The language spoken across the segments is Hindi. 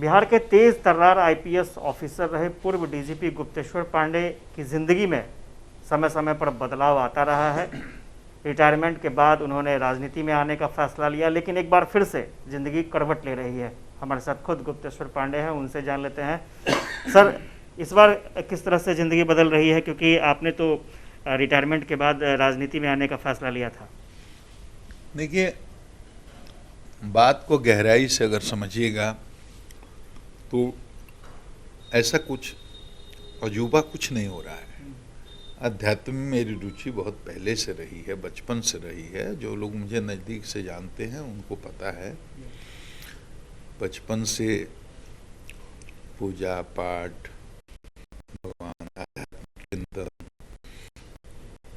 बिहार के तेज तर्रार आईपीएस ऑफिसर रहे पूर्व डीजीपी गुप्तेश्वर पांडे की ज़िंदगी में समय समय पर बदलाव आता रहा है। रिटायरमेंट के बाद उन्होंने राजनीति में आने का फैसला लिया, लेकिन एक बार फिर से ज़िंदगी करवट ले रही है। हमारे साथ खुद गुप्तेश्वर पांडे हैं, उनसे जान लेते हैं। सर, इस बार किस तरह से ज़िंदगी बदल रही है, क्योंकि आपने तो रिटायरमेंट के बाद राजनीति में आने का फैसला लिया था? देखिए, बात को गहराई से अगर समझिएगा तो ऐसा कुछ अजूबा कुछ नहीं हो रहा है। अध्यात्म में मेरी रुचि बहुत पहले से रही है, बचपन से रही है। जो लोग मुझे नज़दीक से जानते हैं उनको पता है, बचपन से पूजा पाठ, भगवान, आध्यात्मिक चिंतन,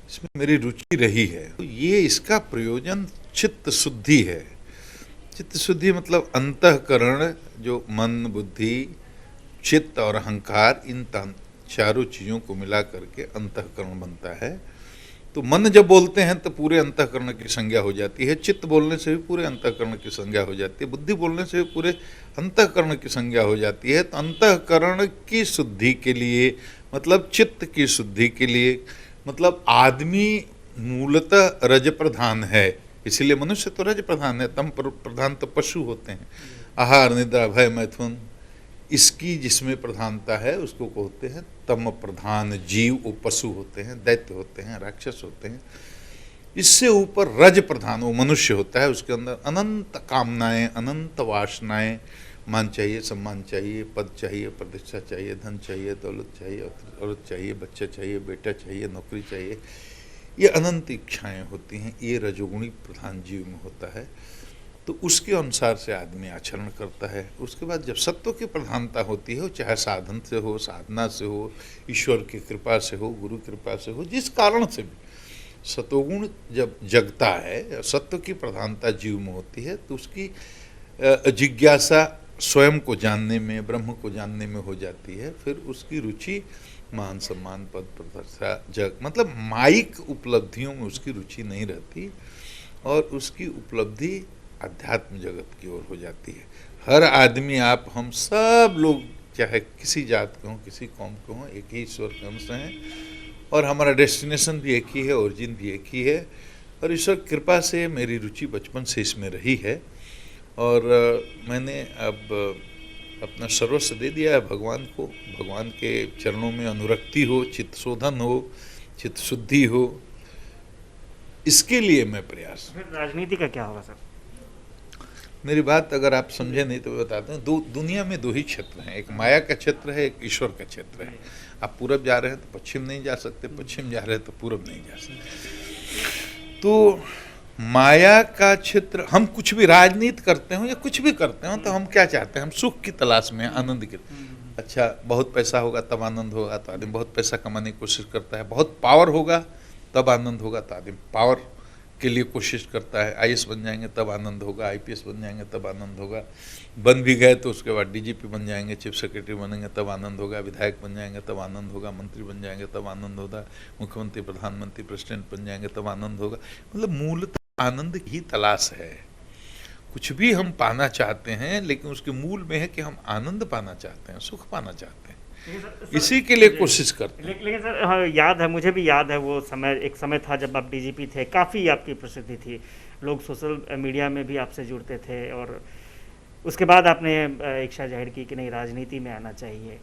इसमें मेरी रुचि रही है। तो ये इसका प्रयोजन चित्त शुद्धि है। चित्त शुद्धि मतलब अंतःकरण, जो मन, बुद्धि, चित्त और अहंकार, इन चारों चीज़ों को मिला करके अंतःकरण बनता है। तो मन जब बोलते हैं तो पूरे अंतःकरण की संज्ञा हो जाती है, चित्त बोलने से भी पूरे अंतःकरण की संज्ञा हो जाती है, बुद्धि बोलने से भी पूरे अंतःकरण की संज्ञा हो जाती है। तो अंतःकरण की शुद्धि के लिए, मतलब चित्त की शुद्धि के लिए, मतलब आदमी मूलतः रज प्रधान है, इसीलिए मनुष्य तो रज प्रधान है। तम प्रधान तो पशु होते हैं। आहार, निद्रा, भय, मैथुन, इसकी जिसमें प्रधानता है उसको कहते हैं तम प्रधान जीव। वो पशु होते हैं, दैत्य होते हैं, राक्षस होते हैं। इससे ऊपर रज प्रधान वो मनुष्य होता है। उसके अंदर अनंत कामनाएं, अनंत वासनाएं, मान चाहिए, सम्मान चाहिए, पद चाहिए, प्रतिष्ठा चाहिए, धन चाहिए, दौलत चाहिए, औरत चाहिए, बच्चा चाहिए, बेटा चाहिए, नौकरी चाहिए, ये अनंत इच्छाएं होती हैं। ये रजोगुणी प्रधान जीव में होता है। तो उसके अनुसार से आदमी आचरण करता है। उसके बाद जब सत्व की प्रधानता होती है, वो चाहे साधन से हो, साधना से हो, ईश्वर की कृपा से हो, गुरु कृपा से हो, जिस कारण से भी सतोगुण जब जगता है, सत्व की प्रधानता जीव में होती है, तो उसकी जिज्ञासा स्वयं को जानने में, ब्रह्म को जानने में हो जाती है। फिर उसकी रुचि मान, सम्मान, पद, प्रतिष्ठा, जग, मतलब माइक उपलब्धियों में उसकी रुचि नहीं रहती, और उसकी उपलब्धि अध्यात्म जगत की ओर हो जाती है। हर आदमी, आप, हम सब लोग, चाहे किसी जात के हों, किसी कौम के हों, एक ही ईश्वर के अंश हैं, और हमारा डेस्टिनेशन भी एक ही है, ओरिजिन भी एक ही है। और ईश्वर की कृपा से मेरी रुचि बचपन से इसमें रही है, और मैंने अब अपना सर्वस्व दे दिया है भगवान को। भगवान के चरणों में अनुरक्ति हो, चित्त शोधन हो, चित्त शुद्धि हो, इसके लिए मैं प्रयास। राजनीति का क्या होगा सर? मेरी बात अगर आप समझे नहीं तो बताते हैं। दुनिया में दो ही क्षेत्र हैं, एक माया का क्षेत्र है, एक ईश्वर का क्षेत्र है। आप पूरब जा रहे हैं तो पश्चिम नहीं जा सकते, पश्चिम जा रहे हैं तो पूरब नहीं जा सकते। तो माया का क्षेत्र, हम कुछ भी राजनीति करते हो या कुछ भी करते हो तो हम क्या चाहते हैं? हम सुख की तलाश में, आनंद की। अच्छा, बहुत पैसा होगा तब आनंद होगा, तो आदमी बहुत पैसा कमाने की कोशिश करता है। बहुत पावर होगा तब आनंद होगा, तो आदमी पावर के लिए कोशिश करता है। आईएएस बन जाएंगे तब आनंद होगा, आईपीएस बन जाएंगे तब आनंद होगा। बन भी गए तो उसके बाद डीजीपी बन जाएंगे, चीफ सेक्रेटरी बनेंगे तब आनंद होगा, विधायक बन जाएंगे तब आनंद होगा, मंत्री बन जाएंगे तब आनंद होगा, मुख्यमंत्री, प्रधानमंत्री, प्रेसिडेंट बन जाएंगे तब आनंद होगा। मतलब मूलतः आनंद की तलाश है। कुछ भी हम पाना चाहते हैं, लेकिन उसके मूल में है कि हम आनंद पाना चाहते हैं, सुख पाना चाहते हैं, इसी के लिए कोशिश करते हैं। लेकिन सर, हाँ, याद है, मुझे भी याद है वो समय। एक समय था जब आप डीजीपी थे, काफ़ी आपकी प्रसिद्धि थी, लोग सोशल मीडिया में भी आपसे जुड़ते थे, और उसके बाद आपने इच्छा जाहिर की कि नहीं, राजनीति में आना चाहिए।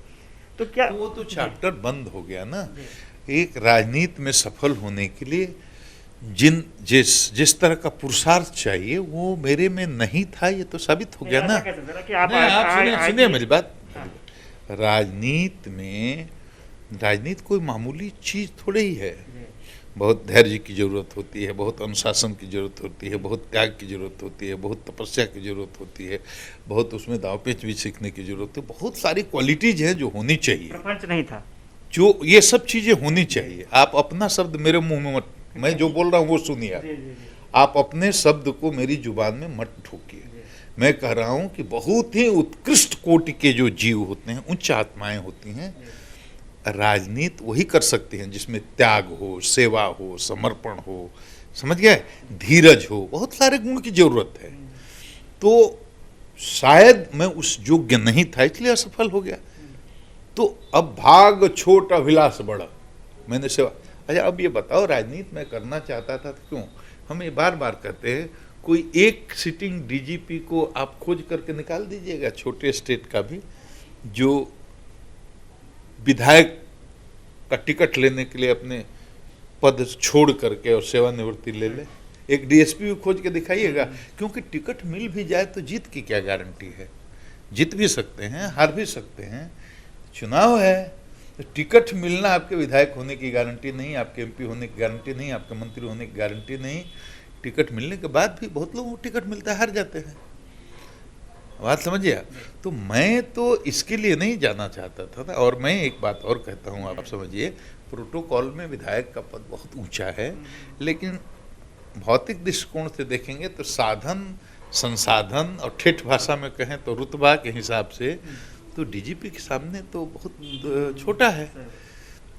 तो क्या तो वो तो चैप्टर बंद हो गया ना। एक राजनीति में सफल होने के लिए जिस तरह का पुरुषार्थ चाहिए वो मेरे में नहीं था, ये तो साबित हो गया ना। आप सुनिए मेरी बात। राजनीति कोई मामूली चीज थोड़ी ही है। बहुत धैर्य की जरूरत होती है, बहुत अनुशासन की जरूरत होती है, बहुत त्याग की जरूरत होती है, बहुत तपस्या की जरूरत होती है, बहुत उसमें दांवपेच भी सीखने की जरूरत है। बहुत सारी क्वालिटीज हैं जो होनी चाहिए। प्रपंच नहीं था, जो ये सब चीजें होनी चाहिए। आप अपना शब्द मेरे मुंह में मत, मैं जो बोल रहा हूँ वो सुनिए। आप अपने शब्द को मेरी जुबान में मत ठोकिए। मैं कह रहा हूँ कि बहुत ही उत्कृष्ट कोटि के जो जीव होते हैं, उच्च आत्माएं होती हैं, राजनीति वही कर सकती हैं जिसमें त्याग हो, सेवा हो, समर्पण हो, समझ गए, धीरज हो, बहुत सारे गुण की जरूरत है। तो शायद मैं उस योग्य नहीं था इसलिए असफल हो गया। तो अब भाग छोट अभिलाष बढ़ा, मैंने सेवा। अच्छा अब ये बताओ, राजनीति में करना चाहता था तो क्यों? हम ये बार बार कहते हैं, कोई एक सिटिंग डीजीपी को आप खोज करके निकाल दीजिएगा, छोटे स्टेट का भी, जो विधायक का टिकट लेने के लिए अपने पद छोड़ करके और सेवानिवृत्ति ले ले। एक डीएसपी को खोज के दिखाइएगा, क्योंकि टिकट मिल भी जाए तो जीत की क्या गारंटी है? जीत भी सकते हैं, हार भी सकते हैं, चुनाव है। तो टिकट मिलना आपके विधायक होने की गारंटी नहीं, आपके एमपी होने की गारंटी नहीं, आपके मंत्री होने की गारंटी नहीं। टिकट मिलने के बाद भी बहुत लोगों को टिकट मिलता है, हार जाते हैं। बात समझिए आप। तो मैं तो इसके लिए नहीं जाना चाहता था। और मैं एक बात और कहता हूँ, आप समझिए, प्रोटोकॉल में विधायक का पद बहुत ऊंचा है, लेकिन भौतिक दृष्टिकोण से देखेंगे तो साधन, संसाधन और ठेठ भाषा में कहें तो रुतबा के हिसाब से तो डीजीपी के सामने तो बहुत छोटा है।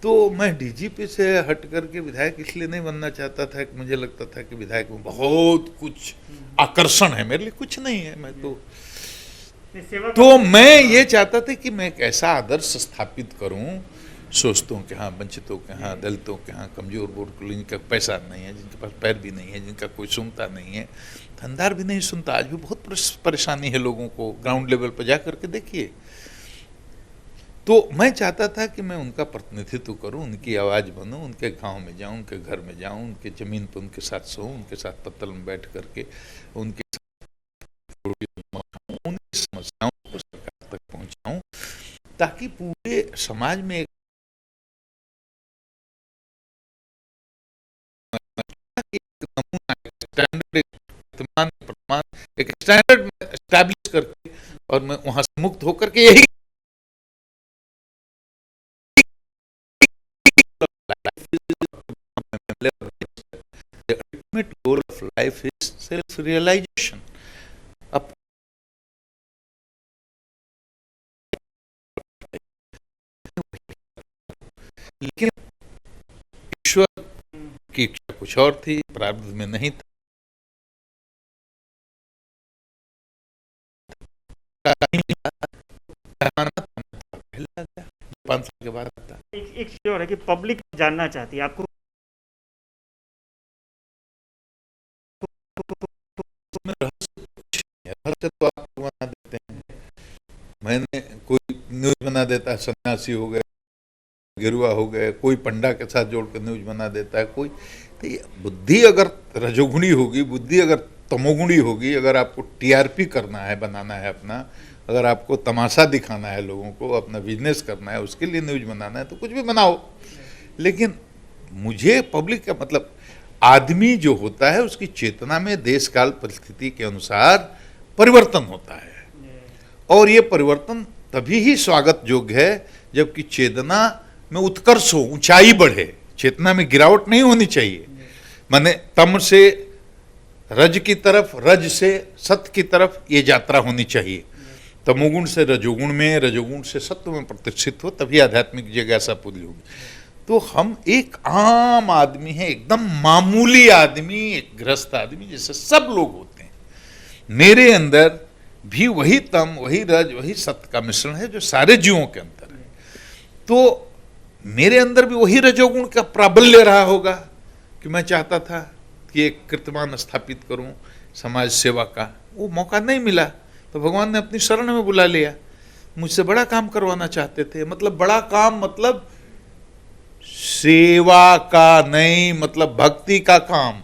तो मैं डीजीपी से हट करके विधायक इसलिए नहीं बनना चाहता था कि मुझे लगता था कि विधायक में बहुत कुछ आकर्षण है, मेरे लिए कुछ नहीं है। मैं तो मैं ये चाहता था कि मैं एक ऐसा आदर्श स्थापित करूं, सोचतों के यहाँ, वंचितों के यहाँ, दलितों के यहाँ, कमजोर वर्ग को, जिनका पैसा नहीं है, जिनके पास पैर भी नहीं है, जिनका कोई सुनता नहीं है, धंधार भी नहीं सुनता। आज भी बहुत परेशानी है लोगों को, ग्राउंड लेवल पर जा करके देखिए। तो मैं चाहता था कि मैं उनका प्रतिनिधित्व करूं, उनकी आवाज़ बनूं, उनके गांव में जाऊं, उनके घर में जाऊं, उनके ज़मीन पर उनके साथ सोऊं, उनके साथ पत्तल में बैठ करके उनकी समस्याओं को सरकार तक पहुंचाऊं, ताकि पूरे समाज में एक स्टैंडर्ड एस्टैब्लिश करके, और मैं वहां से मुक्त होकर के यही the ultimate goal of life is self-realization. अब लेकिन ईश्वर की इच्छा कुछ और थी, प्रारब्ध में नहीं था। 5 साल के बाद आता। एक चीज और है कि पब्लिक जानना चाहती है आपको, तो आप बना देते हैं। मैंने कोई न्यूज बना देता है, सन्यासी हो गए, गिरुआ हो गए, कोई पंडा के साथ जोड़ कर न्यूज बना देता है कोई। तो ये बुद्धि अगर रजोगुणी होगी, बुद्धि अगर तमोगुणी होगी, अगर आपको टीआरपी करना है, बनाना है अपना, अगर आपको तमाशा दिखाना है लोगों को, अपना बिजनेस करना है, उसके लिए न्यूज बनाना है तो कुछ भी बनाओ। लेकिन मुझे पब्लिक का मतलब, आदमी जो होता है उसकी चेतना में देश काल परिस्थिति के अनुसार परिवर्तन होता है, और ये परिवर्तन तभी ही स्वागत योग्य है जबकि चेतना में उत्कर्ष हो, ऊंचाई बढ़े। चेतना में गिरावट नहीं होनी चाहिए। माने तम से रज की तरफ, रज से सत्य की तरफ ये यात्रा होनी चाहिए। तमोगुण से रजोगुण में, रजोगुण से सत्व में प्रतिष्ठित हो, तभी आध्यात्मिक जिज्ञासा पूरी होगी। तो हम एक आम आदमी हैं, एकदम मामूली आदमी, एक गृहस्थ आदमी जैसे सब लोग होते हैं। मेरे अंदर भी वही तम, वही रज, वही सत्य का मिश्रण है जो सारे जीवों के अंदर है। तो मेरे अंदर भी वही रजोगुण का प्राबल्य रहा होगा कि मैं चाहता था कि एक कीर्तिमान स्थापित करूं समाज सेवा का। वो मौका नहीं मिला तो भगवान ने अपनी शरण में बुला लिया। मुझसे बड़ा काम करवाना चाहते थे, मतलब बड़ा काम मतलब सेवा का नहीं, मतलब भक्ति का काम,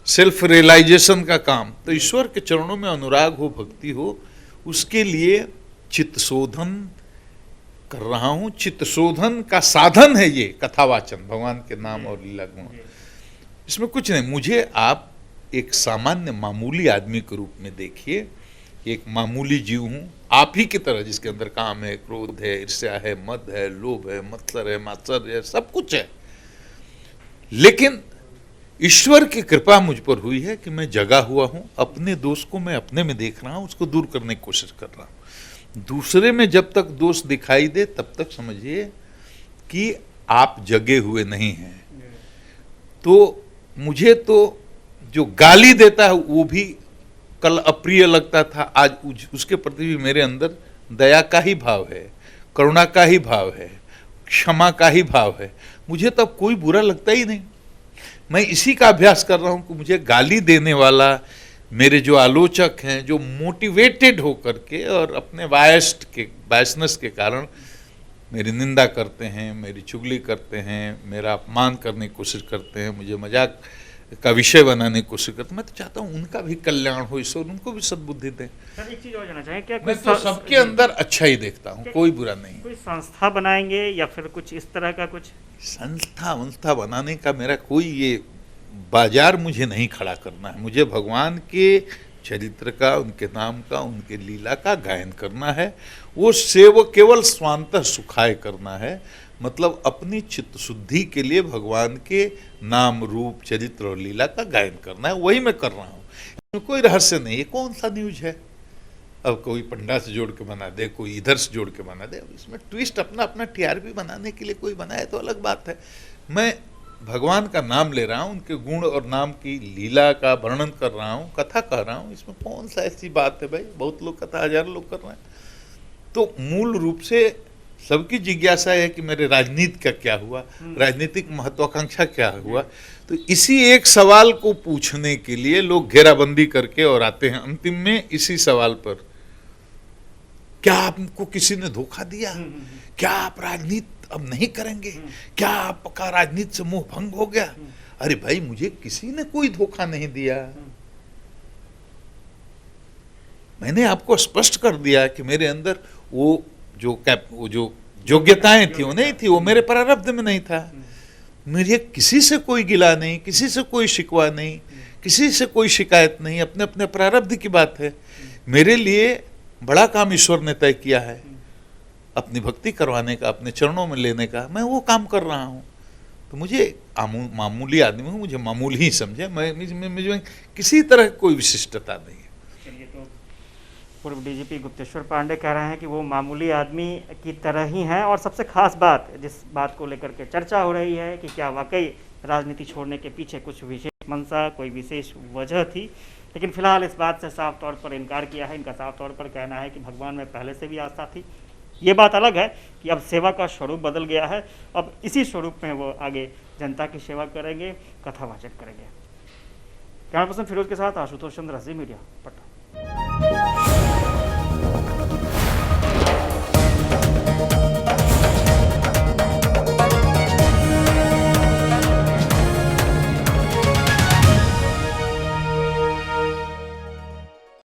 सेल्फ रियलाइजेशन का काम। तो ईश्वर के चरणों में अनुराग हो, भक्ति हो, उसके लिए चित्त शोधन कर रहा हूं। चित्त शोधन का साधन है ये कथावाचन, भगवान के नाम और लीला गुण। इसमें कुछ नहीं। मुझे आप एक सामान्य मामूली आदमी के रूप में देखिए, एक मामूली जीव हूं, आप ही की तरह, जिसके अंदर काम है, क्रोध है, ईर्ष्या है, मद है, लोभ है, मत्सर है, मात्सर्य है, सब कुछ है। लेकिन ईश्वर की कृपा मुझ पर हुई है कि मैं जगा हुआ हूं, अपने दोष को मैं अपने में देख रहा हूं, उसको दूर करने की कोशिश कर रहा हूं। दूसरे में जब तक दोष दिखाई दे तब तक समझिए कि आप जगे हुए नहीं हैं। तो मुझे तो जो गाली देता है वो भी कल अप्रिय लगता था, आज उसके प्रति भी मेरे अंदर दया का ही भाव है, करुणा का ही भाव है, क्षमा का ही भाव है। मुझे तब कोई बुरा लगता ही नहीं। मैं इसी का अभ्यास कर रहा हूँ कि मुझे गाली देने वाला, मेरे जो आलोचक हैं, जो मोटिवेटेड होकर के और अपने बायसनेस के कारण मेरी निंदा करते हैं, मेरी चुगली करते हैं, मेरा अपमान करने की कोशिश करते हैं, मुझे मजाक का विषय बनाने की कोशिश करते हैं, मैं तो चाहता हूँ उनका भी कल्याण हो, ईश्वर उनको भी सद्बुद्धि दें। सर एक चीज और जानना चाहें, क्या मैं तो सबके अंदर अच्छा ही देखता हूँ, कोई बुरा नहीं। कोई संस्था बनाएंगे या फिर कुछ इस तरह का कुछ? संस्था बनाने का मेरा कोई ये बाजार मुझे नहीं खड़ा करना है। मुझे भगवान के चरित्र का, उनके नाम का, उनके लीला का गायन करना है। वो केवल स्वांतः सुखाय करना है, मतलब अपनी चित्त शुद्धि के लिए भगवान के नाम, रूप, चरित्र और लीला का गायन करना है। वही मैं कर रहा हूँ, इसमें कोई रहस्य नहीं है। कौन सा न्यूज है? अब कोई पंडा से जोड़ के बना दे, कोई इधर से जोड़ के बना दे, अब इसमें ट्विस्ट अपना अपना टीआरपी बनाने के लिए कोई बनाए तो अलग बात है। मैं भगवान का नाम ले रहा हूँ, उनके गुण और नाम की लीला का वर्णन कर रहा हूँ, कथा कह रहा हूँ। इसमें कौन सा ऐसी बात है भाई? बहुत लोग कथा, हजारों लोग कर रहे हैं। तो मूल रूप से सबकी जिज्ञासा है कि मेरे राजनीति का क्या हुआ, राजनीतिक महत्वाकांक्षा क्या हुआ। तो इसी एक सवाल को पूछने के लिए लोग घेराबंदी करके और आते हैं। अंतिम में इसी सवाल पर, क्या आपको किसी ने धोखा दिया? क्या आप राजनीति अब नहीं करेंगे? क्या आपका राजनीति से मोह भंग हो गया? अरे भाई, मुझे किसी ने कोई धोखा नहीं दिया। मैंने आपको स्पष्ट कर दिया कि मेरे अंदर वो जो योग्यताएं थी वो नहीं थी, वो मेरे प्रारब्ध में नहीं था। मुझे किसी से कोई गिला नहीं, किसी से कोई शिकवा नहीं, किसी से कोई शिकायत नहीं। अपने अपने प्रारब्ध की बात है। मेरे लिए बड़ा काम ईश्वर ने तय किया है, अपनी भक्ति करवाने का, अपने चरणों में लेने का। मैं वो काम कर रहा हूँ। तो मुझे मामूली आदमी हूँ, मुझे मामूली ही समझे। मुझे किसी तरह कोई विशिष्टता नहीं है। चलिए, तो पूर्व डीजीपी गुप्तेश्वर पांडे कह रहे हैं कि वो मामूली आदमी की तरह ही हैं। और सबसे खास बात, जिस बात को लेकर के चर्चा हो रही है कि क्या वाकई राजनीति छोड़ने के पीछे कुछ विशेष मंशा, कोई विशेष वजह थी, लेकिन फिलहाल इस बात से साफ तौर पर इनकार किया है। इनका साफ तौर पर कहना है कि भगवान में पहले से भी आस्था थी। ये बात अलग है कि अब सेवा का स्वरूप बदल गया है। अब इसी स्वरूप में वो आगे जनता की सेवा करेंगे, कथावाचक करेंगे। कैमरा पर्सन फिरोज के साथ आशुतोष चंद्र, ज़ी मीडिया, पटना।